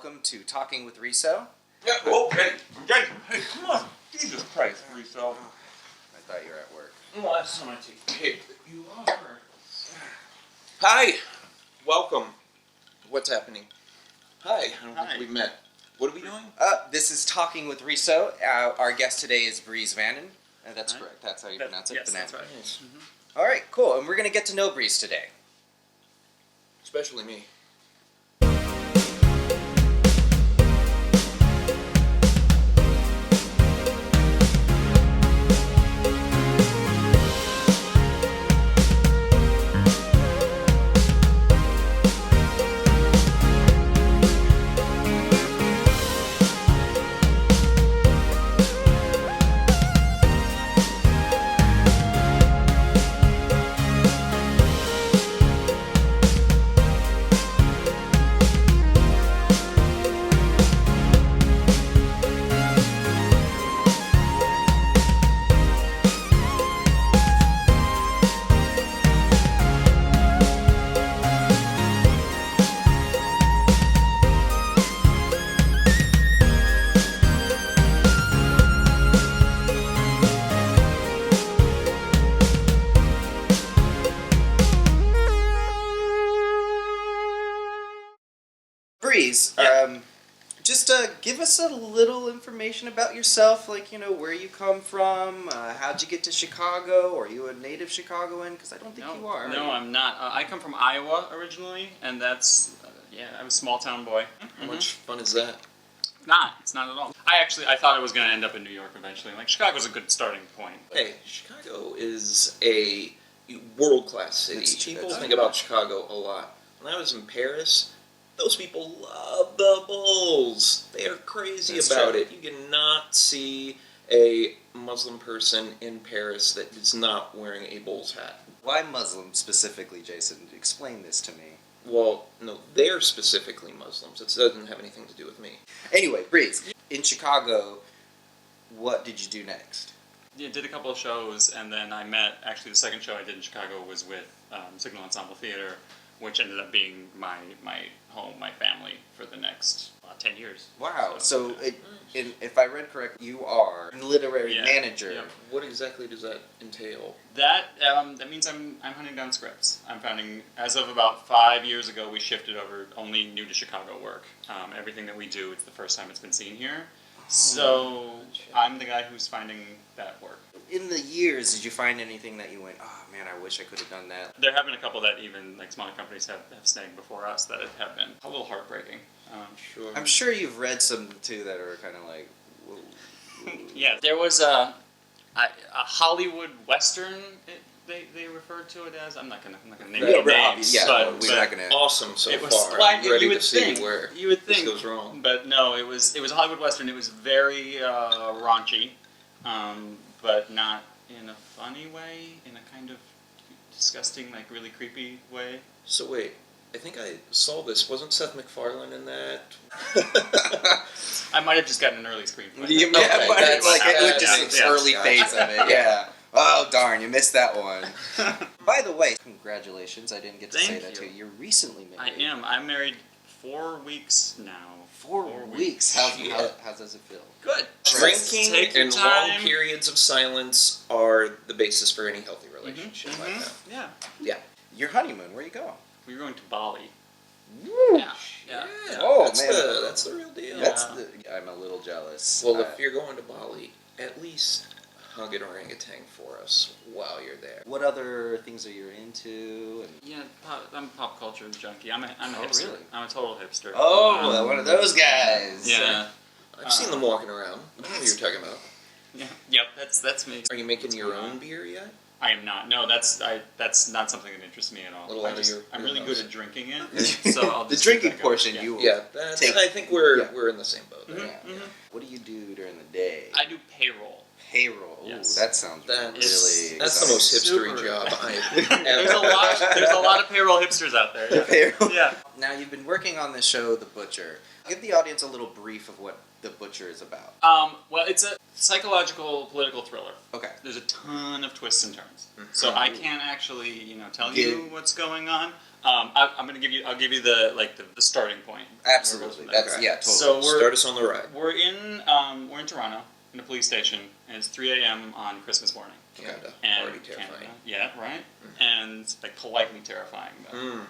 welcome to Talking with Riso. Yeah, okay. Jason, hey, come on. Jesus Christ, Riso. I thought you were at work. Well, last time I take you offer. Hi. Welcome. What's happening? Hi. I don't think we've met. What are we doing? This is Talking with Riso. Our guest today is Bries Vannon. That's correct. That's how you pronounce it. Yes, that's right. Nice. All right, cool. And we're going to get to know Bries today. Especially me. Bries, just give us a little information about yourself, like, where you come from, how'd you get to Chicago? Are you a native Chicagoan? Because I don't think you are. No, I'm not. I come from Iowa originally, and that's, I'm a small town boy. How much fun is that? It's not at all. I thought I was going to end up in New York eventually. Like, Chicago's a good starting point. Hey, Chicago is a world-class city. People think about Chicago a lot. When I was in Paris, those people love the Bulls. They are crazy about it. You cannot see a Muslim person in Paris that is not wearing a Bulls hat. Why Muslim specifically, Jason? Explain this to me. Well, no, they're specifically Muslims. It doesn't have anything to do with me. Anyway, Bries, in Chicago, what did you do next? Yeah, did a couple of shows, and then I met, actually the second show I did in Chicago was with Signal Ensemble Theater, which ended up being my home, my family, for the next 10 years. Wow. So if I read correctly, you are a literary manager. Yeah. What exactly does that entail? That means I'm hunting down scripts. I'm finding, as of about 5 years ago, we shifted over only new to Chicago work. Everything that we do, it's the first time it's been seen here. So I'm the guy who's finding that work. In the years, did you find anything that you went, oh man, I wish I could have done that? There have been a couple that even like smaller companies have snagged before us that have been a little heartbreaking. Sure. I'm sure you've read some too that are kind of like, whoa. Yeah, there was a Hollywood Western. They referred to it as. I'm not gonna name any names. Yeah, but we're not gonna. Awesome so it was, far. Well, I'm ready you would to see think, where you would think this goes wrong. But no, it was a Hollywood Western. It was very raunchy, but not in a funny way. In a kind of disgusting, like really creepy way. So wait, I think I saw this. Wasn't Seth MacFarlane in that? I might have just gotten an early screen. But it was just an early phase of it. Yeah. Oh darn, you missed that one. By the way, congratulations! I didn't get to say that to you. You're recently married. I am. I'm married 4 weeks now. 4 weeks. How does it feel? Good. Drinking and long periods of silence are the basis for any healthy relationship like that. Yeah. Yeah. Your honeymoon, where are you going? We were going to Bali. Woo. Yeah. Oh, that's the real deal. I'm a little jealous. Well, if you're going to Bali, at least hug an orangutan for us while you're there. What other things are you into? Yeah, I'm a pop culture junkie. I'm a hipster. Really? I'm a total hipster. Oh, one of those guys. Yeah. I've seen them walking around. I know what you're talking about. Yeah. Yep. That's me. Are you making your own beer yet? I am not. No, that's not something that interests me at all. I'm really good at drinking it. So I'll the drinking portion, you will. Yeah, I think we're in the same boat. Mm-hmm. Yeah. What do you do during the day? I do payroll. Payroll. Yes. Ooh, that sounds really. That's the most hipstery job I've ever. There's a lot of payroll hipsters out there. Yeah. Payroll. Yeah. Now you've been working on the show, The Butcher. Give the audience a little brief of what The Butcher is about. Well, it's a psychological political thriller. Okay. There's a ton of twists and turns. So I can't actually, tell you what's going on. I'm gonna give you. I'll give you the starting point. Absolutely. That's Okay. yeah, totally. So Start us on the ride. we're in Toronto in a police station, and it's 3 a.m. on Christmas morning. Canada. And Already terrifying. Canada, yeah, right. And like politely terrifying. Though.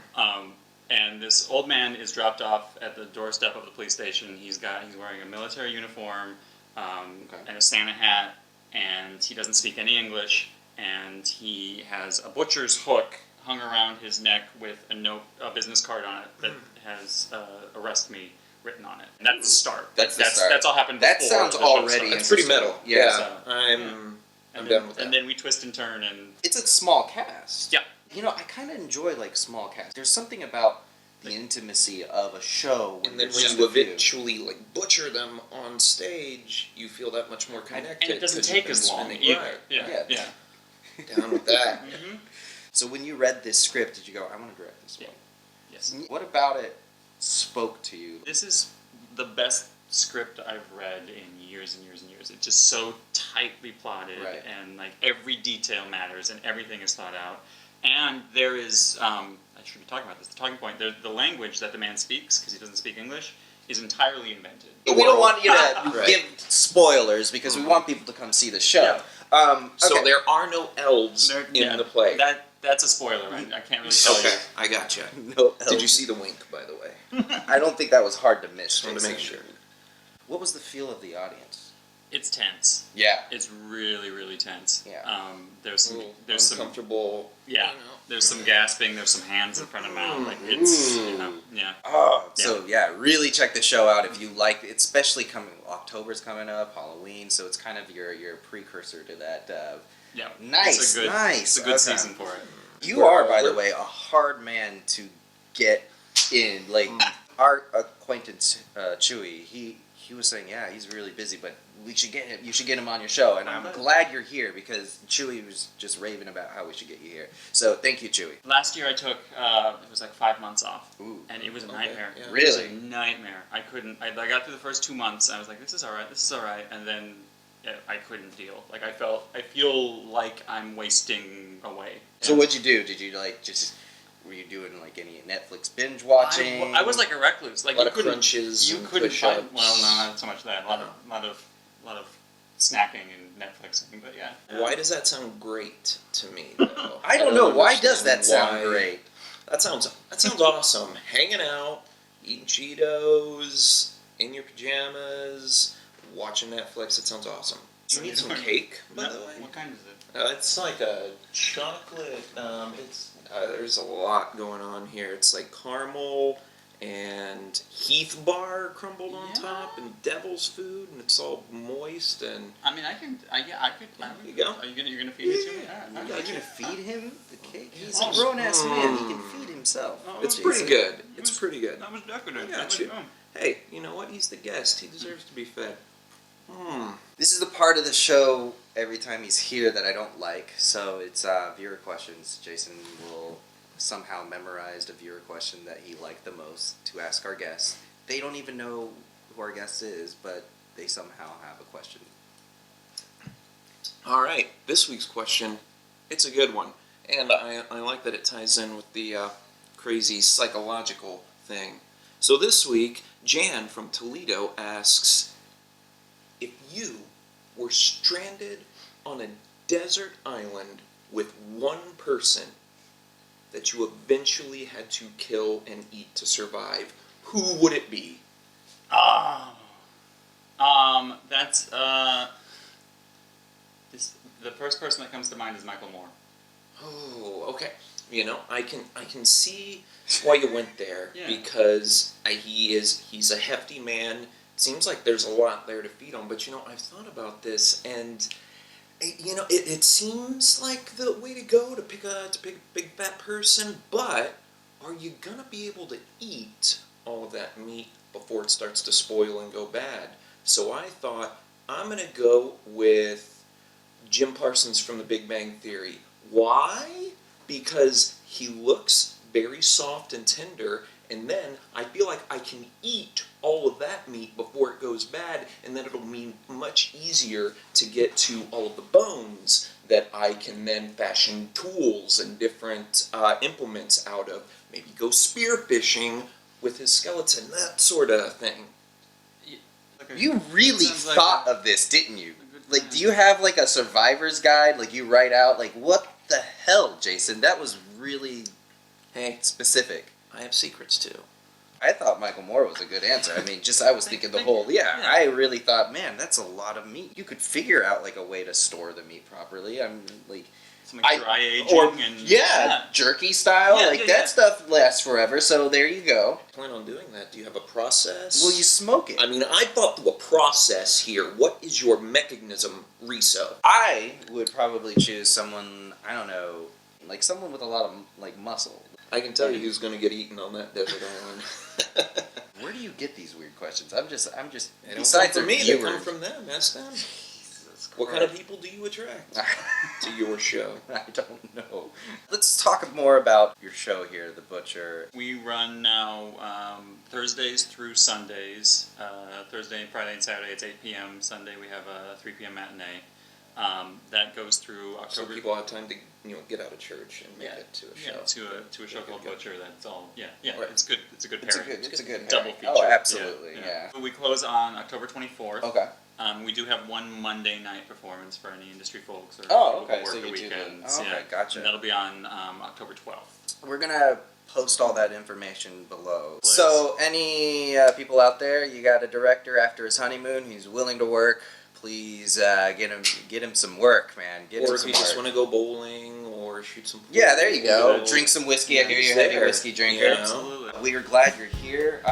And this old man is dropped off at the doorstep of the police station. He's wearing a military uniform and a Santa hat, and he doesn't speak any English. And he has a butcher's hook hung around his neck with a business card on it that has "Arrest Me" written on it. And that's the start. That's the start. That's all happened. That before sounds the show already started. It's pretty metal. Yeah. So, I'm and done with that. And then we twist and turn, and It's a small cast. yeah. You know, I kind of enjoy like small casts. There's something about the intimacy of a show. And then there's when just you a few. eventually like butcher them on stage, you feel that much more connected. And it doesn't 'cause take you've as been long spending- either. Right. Yeah. Down with that. Mm-hmm. So when you read this script, did you go, "I want to direct this Yeah. one"? Yes. What about it spoke to you? This is the best script I've read in years and years and years. It's just so tightly plotted, Right. and like every detail matters, and everything is thought out. And there is, I should be talking about this. The talking point. The language that the man speaks, because he doesn't speak English, is entirely invented. We don't want you to Right. give spoilers because we want people to come see the show. So Okay. there are no elves in the play. That's a spoiler. I can't really tell Okay, you. I gotcha. No, Did you see the wink, by the way? I don't think that was hard to miss. Just wanted to make Jason. sure. What was the feel of the audience? It's tense. Yeah. It's really, really tense. Yeah. There's some. There's uncomfortable. Yeah. You know. There's some gasping. There's some hands in front of mouth. Like it's. Yeah. Oh, so yeah, really check the show out if you like it, especially October's coming up, Halloween, so it's kind of your precursor to that. Yeah. Nice, It's a good, nice. It's a good Okay. season for it. You are, by the way, a hard man to get in. Like our acquaintance Chewy, he was saying, yeah, he's really busy, but we should get him. You should get him on your show, and I'm glad you're here because Chewy was just raving about how we should get you here. So thank you, Chewy. Last year I took it was like 5 months off, Ooh. and it was a nightmare. yeah. It Really? was a nightmare. I couldn't. I got through the first 2 months. And I was like, this is all right, and then I couldn't deal. Like I feel like I'm wasting away. So what'd you do? Did you were you doing like any Netflix binge watching? I was like a recluse. Like A lot you of couldn't. crunches You and couldn't push-ups. find. Well, no, not so much that. A lot of snacking and Netflixing, but yeah. Why does that sound great to me, though? I don't know. Why does understand that sound why- great? That sounds awesome. Hanging out, eating Cheetos, in your pajamas, watching Netflix. It sounds awesome. Do you need some cake, by the way? What kind is it? It's like a chocolate. There's a lot going on here. It's like caramel and Heath bar crumbled on top, and devil's food, and it's all moist and. I mean, I can. I could. There you go. You're gonna feed it to me? All You're right. gonna feed him the cake? He's Oh. a grown ass man. He can feed himself. Oh, It's Jason. pretty good. It's pretty good. That was decadent. I got you. Hey, you know what? He's the guest. He deserves to be fed. This is the part of the show every time he's here that I don't like. So it's viewer questions. Jason will somehow memorize a viewer question that he liked the most to ask our guests. They don't even know who our guest is, but they somehow have a question. All right, this week's question, it's a good one. And I like that it ties in with the crazy psychological thing. So this week, Jan from Toledo asks, if you were stranded on a desert island with one person that you eventually had to kill and eat to survive, who would it be? That's the first person that comes to mind is Michael Moore. Oh, okay. You know, I can see why you went there Yeah. because he's a hefty man. Seems like there's a lot there to feed on, but you know, I've thought about this, and you know, it seems like the way to go to pick a big fat person, but are you gonna be able to eat all of that meat before it starts to spoil and go bad? So I thought I'm gonna go with Jim Parsons from The Big Bang Theory. Why? Because he looks very soft and tender, and then I feel like I can eat all of that meat before it goes bad, and then it'll be much easier to get to all of the bones that I can then fashion tools and different implements out of. Maybe go spearfishing with his skeleton, that sort of thing. You really Sounds thought like of this, didn't you? good Like, plan. do you have like a survivor's guide? Like, you write out like, what the hell, Jason? That was really Hey, specific. I have secrets too. I thought Michael Moore was a good answer. I mean, just I was thinking the whole. Yeah, I really thought, man, that's a lot of meat. You could figure out like a way to store the meat properly. I'm like. Some like dry aging Or, and jerky style, Yeah, like yeah, that yeah. stuff lasts forever. So there you go. Plan on doing that? Do you have a process? Will you smoke it? I mean, I thought through a process here. What is your mechanism, Riso? I would probably choose someone, I don't know, like someone with a lot of like muscle. I can tell you who's going to get eaten on that desert island. Where do you get these weird questions? I'm just. They don't Besides come from me, the they viewers. come from them. Ask them. Jesus What kind of Christ. people do you attract to your show? I don't know. Let's talk more about your show here, The Butcher. We run now Thursdays through Sundays. Thursday, Friday, and Saturday it's 8 p.m. Sunday we have a 3 p.m. matinee. That goes through So October. people have time to get out of church and make Yeah. it to a show. To a show called Good. Butcher. That's all. Yeah. Right. It's good. It's a good It's a pairing. good. It's a good double pairing. feature. Oh, absolutely. Yeah. We close on October 24th. Okay. We do have one Monday night performance for any industry folks or Oh, people okay. who So work the you do the. weekends. Oh, okay, Yeah. gotcha. And that'll be on October 12th. We're gonna post all that information below. Please. So, any people out there, you got a director after his honeymoon, he's willing to work. Please get him some work, man. Get Or him if some you just work. want to go bowling or shoot some pool. Yeah, there you go. or- Drink some whiskey. I hear He's you're a heavy there. whiskey drinker. You know? Absolutely. We are glad you're here.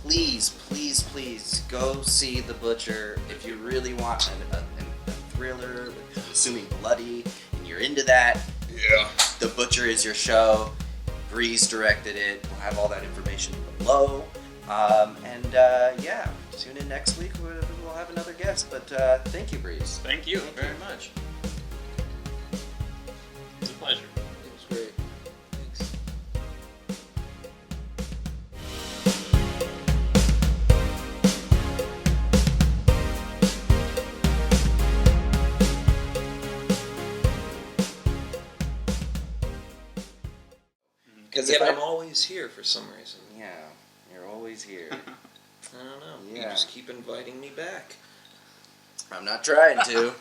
Please, please, please go see The Butcher if you really want a thriller, assuming bloody, and you're into that. Yeah. The Butcher is your show. Bries directed it. We'll have all that information below. Yeah, tune in next week. We'll have another guest. But thank you, Bries. Thank you very much. It's a pleasure. It was great. Thanks. Because if I'm always here for some reason. Yeah, you're always here. I don't know. You Yeah. just keep inviting me back. I'm not trying to.